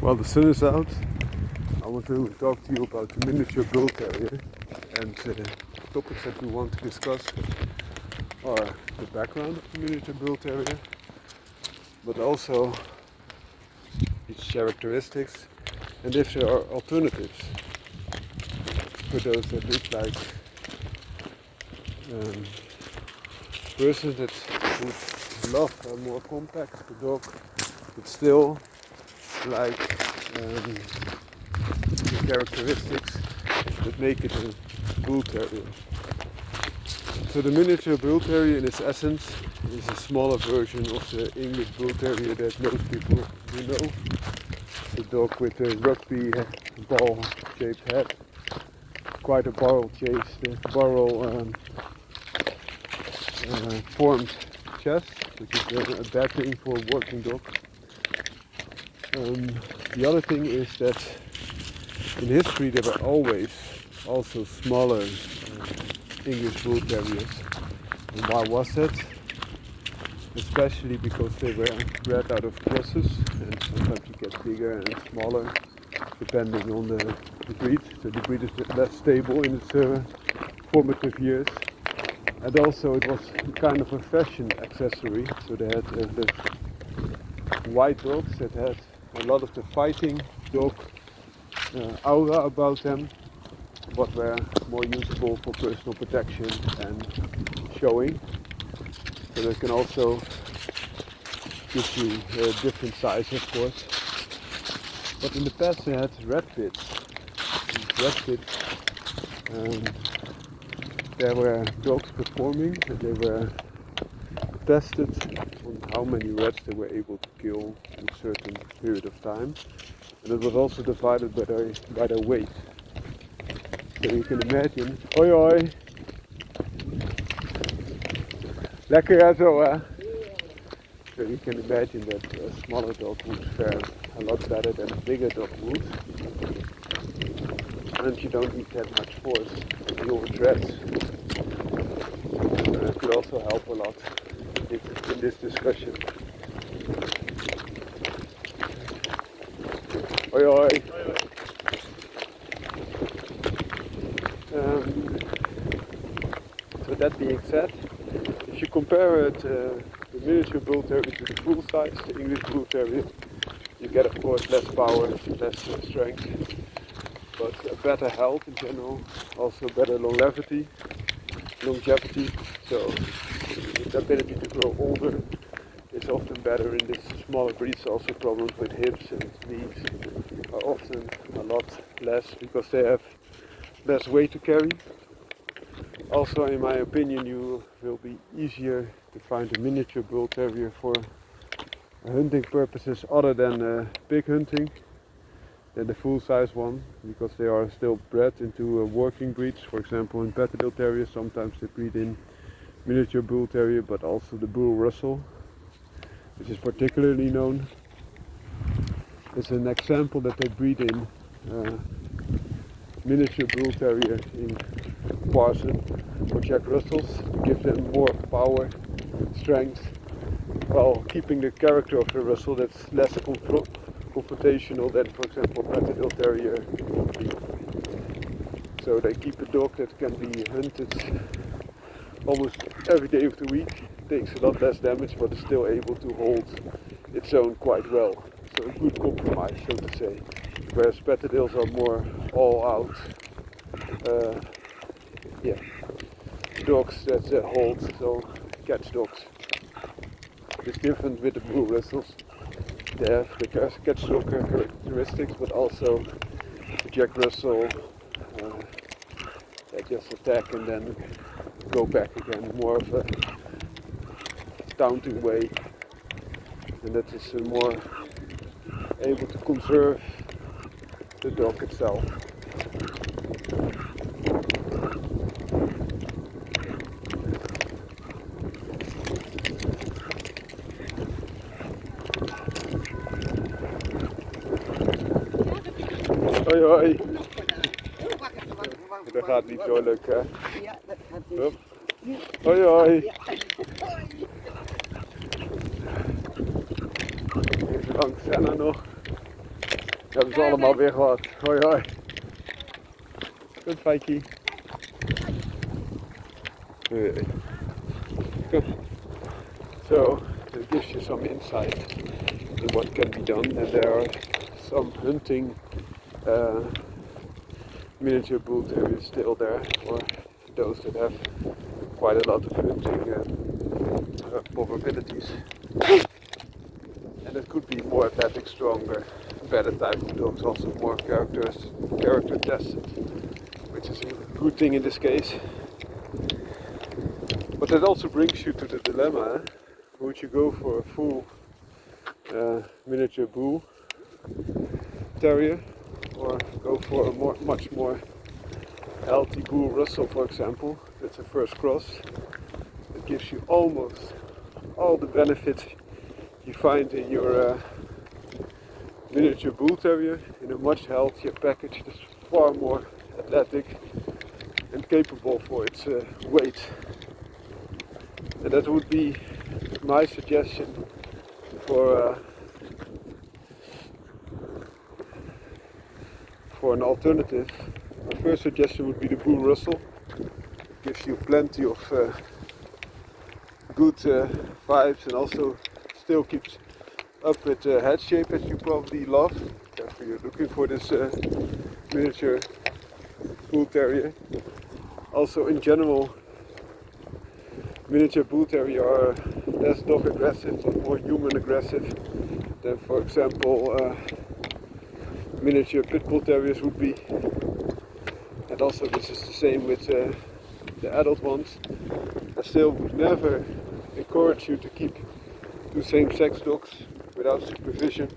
While the sun is out, I want to talk to you about the miniature bull terrier, and topics that we want to discuss are the background of the miniature bull terrier, but also its characteristics and if there are alternatives for those that look like persons that would love a more compact dog, but still like the characteristics that make it a bull terrier. So the miniature bull terrier in its essence is a smaller version of the English bull terrier that most people do know. It's a dog with a rugby ball shaped head, quite a barrel formed chest, which is a bad thing for a working dog. The other thing is that in history there were always also smaller English bull terriers. And why was that? Especially because they were bred out of crosses, and sometimes you get bigger and smaller depending on the breed. So the breed is less stable in its formative years. And also it was kind of a fashion accessory. So they had the white dogs that had a lot of the fighting dog aura about them, but were more usable for personal protection and showing. So they can also give you a different size, of course. But in the past they had red pits. Red pits, there were dogs performing, and they were tested on how many rats they were able to kill in a certain period of time. And it was also divided by their weight. So you can imagine, oi oi, lekker hè zo hè? So you can imagine that a smaller dog would fare a lot better than a bigger dog would. And you don't need that much force to deal with rats. It could also help a lot in this discussion. Oi oi. So that being said, if you compare it, the miniature bull terrier to the full size, the English bull terrier, you get of course less power, less strength, but better health in general, also better longevity. So the ability to grow older is often better in this smaller breeds. Also problems with hips and knees are often a lot less because they have less weight to carry. Also, in my opinion, you will be easier to find a miniature bull terrier for hunting purposes other than pig hunting than the full-size one, because they are still bred into working breeds. For example, in Patterdale Terriers sometimes they breed in miniature bull terrier, but also the bull Russell, which is particularly known. It's an example that they breed in miniature bull terrier in Parson or Jack Russells to give them more power, strength, while keeping the character of the Russell that's less confrontational than, for example, Patterdale Terrier would be. So they keep a dog that can be hunted almost every day of the week, takes a lot less damage, but is still able to hold its own quite well. So a good compromise, so to say. Whereas Patterdales are more all out dogs that hold, so catch dogs. It's different with the bull Russells. They have the catch dog characteristics, but also the Jack Russell, they just attack and then go back again, more of a taunting way, and that is more able to conserve the dog itself. Hoi hoi. Dat gaat niet zo lukken, hè? Ja, dat gaat niet. Hoi hoi. Even langs Senna nog. Hebben ze allemaal weer gehad. Hoi hoi. Goed Fikey. So it gives you some insight in what can be done, and there are some hunting miniature bull terriers still there, or those that have quite a lot of hunting probabilities. And it could be more athletic, stronger, better type of dogs, also more character tested, which is a good thing in this case. But that also brings you to the dilemma, would you go for a full miniature bull terrier, or go for a much more healthy bull Russell, for example? That's a first cross. It gives you almost all the benefits you find in your miniature bull terrier in a much healthier package that's far more athletic and capable for its weight. And that would be my suggestion for an alternative. My first suggestion would be the Bull Russell. It gives you plenty of good vibes, and also still keeps up with head shape as you probably love. Therefore you're looking for this miniature bull terrier. Also in general, miniature bull terrier are less dog aggressive, but more human aggressive than, for example, miniature pit bull terriers would be. And also this is the same with the adult ones. I still would never encourage you to keep two same-sex dogs without supervision.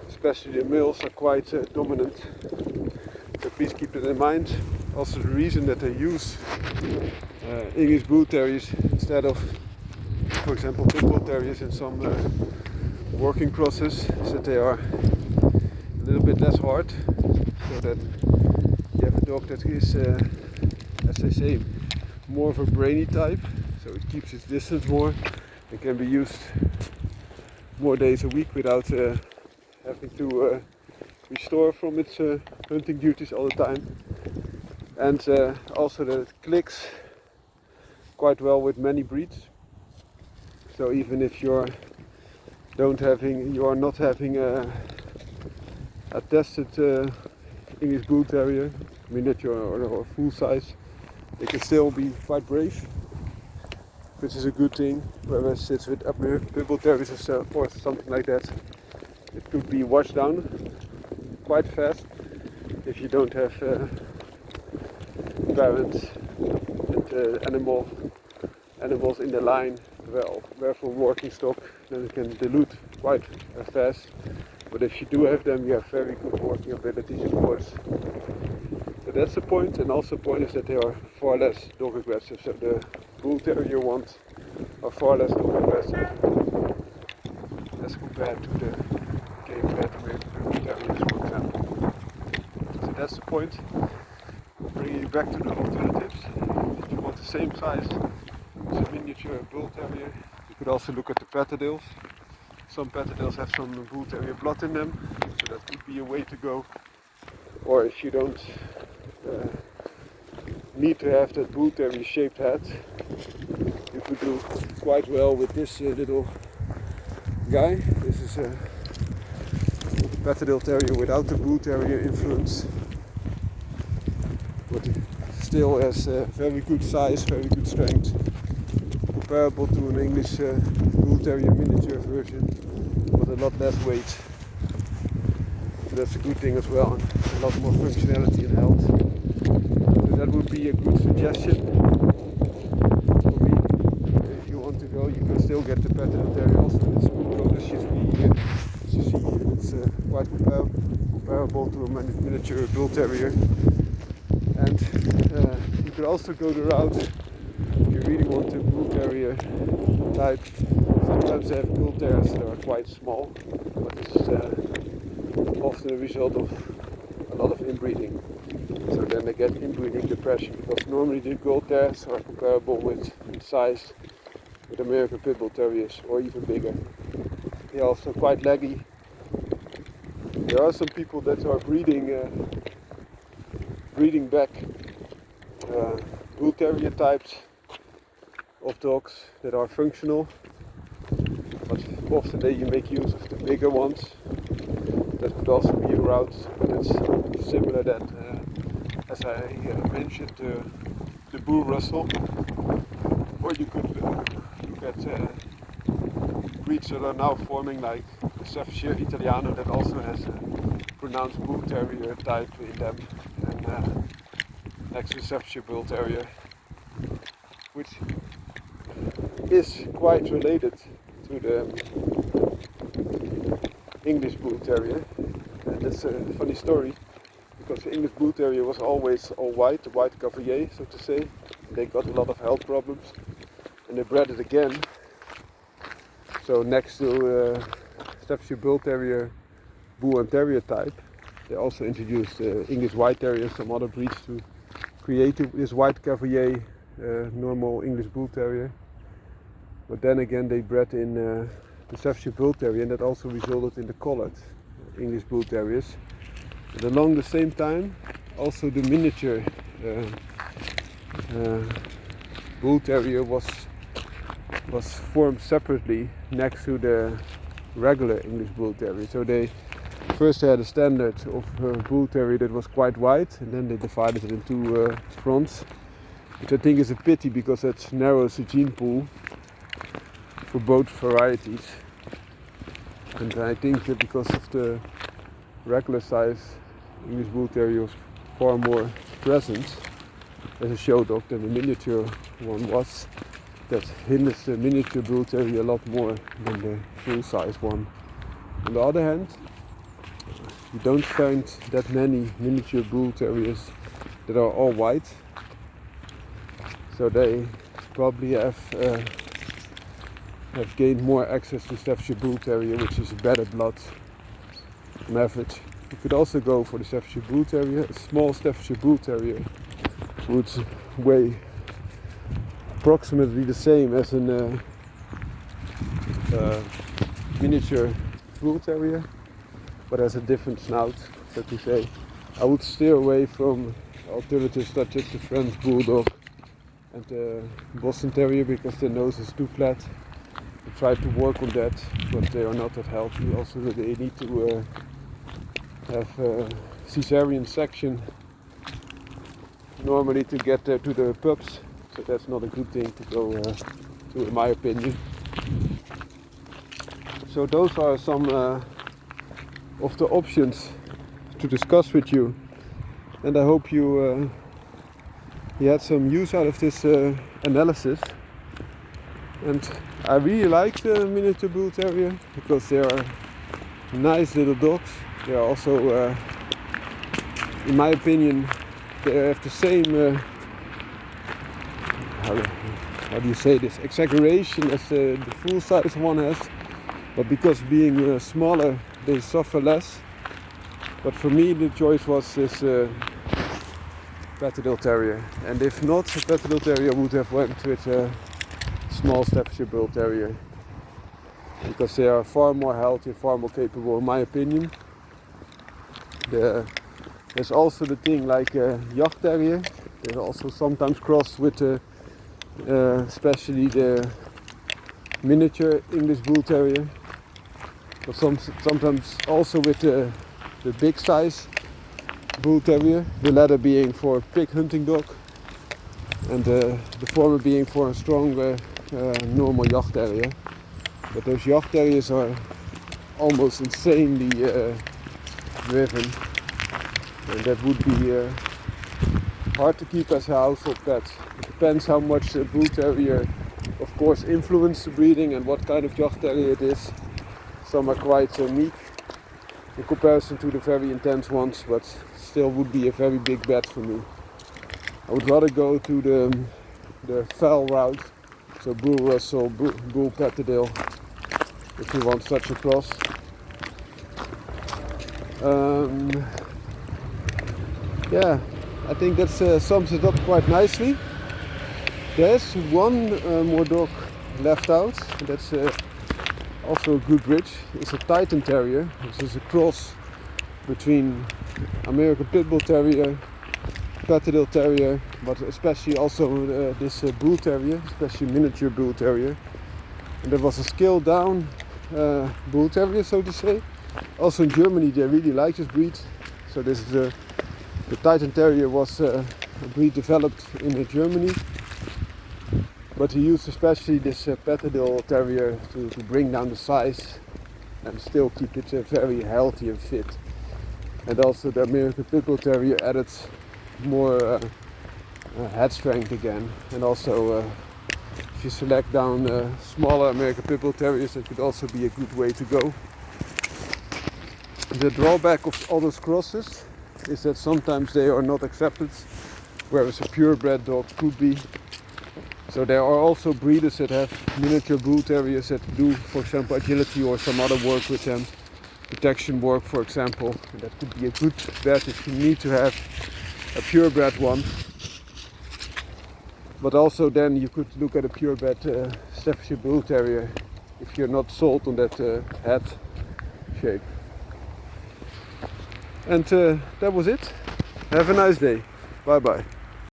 Especially the males are quite dominant. So please keep that in mind. Also the reason that they use English bull terriers instead of, for example, pit bull terriers in some working crosses is that they are a little bit less hard, so that you have a dog that is, as they say, more of a brainy type, so it keeps its distance more and can be used more days a week without having to restore from its hunting duties all the time. And also that it clicks quite well with many breeds. So even if you are not having a tested English bull terrier, miniature or full size, they can still be quite brave, which is a good thing. Whereas it's with American pit bull terriers or something like that, it could be washed down quite fast if you don't have parents and animals in the line where for working stock, then it can dilute quite fast. But if you do have them, you have very good working abilities, of course. So that's the point, and also the point is that they are far less dog aggressive. So the bull terrier ones are far less dog aggressive as compared to the game-fed American terriers, for example. So that's the point. Bringing you back to the alternatives. If you want the same size as a miniature bull terrier, you could also look at the Patterdales. Some Patterdales have some bull terrier blood in them, so that could be a way to go. Or if you don't need to have that bull terrier shaped head, you could do quite well with this little guy. This is a Patterdale terrier without the bull terrier influence, but still has very good size, very good strength, comparable to an English bull terrier miniature version, but a lot less weight. So that's a good thing as well, and a lot more functionality and health. So that would be a good suggestion for me. If you want to go, you can still get the Patterdale terrier also in this good coat as you see here. It's quite comparable to a miniature bull terrier. And you could also go the route, if you really want a bull terrier type. Sometimes they have bull terriers that are quite small, but this is often a result of a lot of inbreeding. So then they get inbreeding depression, because normally the bull terriers are comparable with in size with American pit bull terriers, or even bigger. They're also quite leggy, There are some people that are breeding back Bull Terrier types of dogs that are functional, but often they make use of the bigger ones. That could also be a route, but it's similar that, as I mentioned, the Bull Russell. Or you could look at breeds that are now forming, like the Staffordshire Italiano, that also has a pronounced Bull Terrier type in them, and next to the Staffordshire Bull Terrier, which is quite related to the English Bull Terrier. And that's a funny story, because the English Bull Terrier was always all white, the white Cavalier, so to say. They got a lot of health problems, and they bred it again. So next to Staffordshire Bull Terrier, Bull and Terrier type, they also introduced English White Terrier, some other breeds to create this white Cavalier, normal English Bull Terrier. But then again they bred in the Staffordshire Bull Terrier, and that also resulted in the collared English Bull Terriers. And along the same time, also the miniature Bull Terrier was formed separately next to the regular English Bull Terrier. So they first had a standard of Bull Terrier that was quite white, and then they divided it into fronts, which I think is a pity, because that narrows the gene pool for both varieties. And I think that because of the regular size English Bull Terrier was far more present as a show dog than the miniature one was, that hinders the miniature Bull Terrier a lot more than the full size one. On the other hand, you don't find that many miniature Bull Terriers that are all white, so they probably have gained more access to Staffordshire Bull Terrier, which is a better blood on average. You could also go for the Staffordshire Bull Terrier. A small Staffordshire Bull Terrier would weigh approximately the same as a miniature Bull Terrier, but has a different snout, so to say. I would steer away from alternatives such as the French Bulldog and the Boston Terrier, because their nose is too flat. I tried to work on that, but they are not that healthy. Also, they need to have cesarean section normally to get to the pups, so that's not a good thing to go to, in my opinion. So those are some of the options to discuss with you, and I hope you had some use out of this analysis. And I really like the miniature Bull Terrier, because they are nice little dogs. They are also, in my opinion, they have the same, how do you say this, exaggeration as the full size one has, but because being smaller they suffer less. But for me the choice was this Patterdale Terrier, and if not a Patterdale Terrier, I would have went with a small Staffordshire Bull Terrier, because they are far more healthy, far more capable, in my opinion. There's also the thing like a Yacht Terrier. They're also sometimes crossed with especially the miniature English Bull Terrier, but sometimes also with the big size Bull Terrier, the latter being for a pig hunting dog and the former being for a strong normal Yacht Terrier. But those Yacht Terriers are almost insanely driven, and that would be hard to keep as a household pet. It depends how much the Bull Terrier, of course, influence the breeding and what kind of Yacht Terrier it is. Some are quite meek in comparison to the very intense ones, but still would be a very big bet for me. I would rather go to the fell route, so Bull Russell, Bull Patterdale, if you want such a cross. Yeah, I think that sums it up quite nicely. There's one more dog left out, and that's also a good bridge. It's a Titan Terrier, which is a cross between American Pit Bull Terrier, Patterdale Terrier, but especially also this Bull Terrier, especially miniature Bull Terrier. And there was a scaled down Bull Terrier, so to say. Also in Germany they really like this breed. So this is the Titan Terrier was a breed developed in Germany. But he used especially this Patterdale Terrier to bring down the size and still keep it very healthy and fit. And also the American Pit Bull Terrier added more head strength again. And also if you select down smaller American Pit Bull Terriers, that could also be a good way to go. The drawback of all those crosses is that sometimes they are not accepted, whereas a purebred dog could be. So there are also breeders that have miniature Bull Terriers that do, for example, agility or some other work with them, protection work, for example. And that could be a good bet if you need to have a purebred one. But also then you could look at a purebred Staffordshire Bull Terrier if you're not sold on that head shape. And that was it. Have a nice day. Bye bye.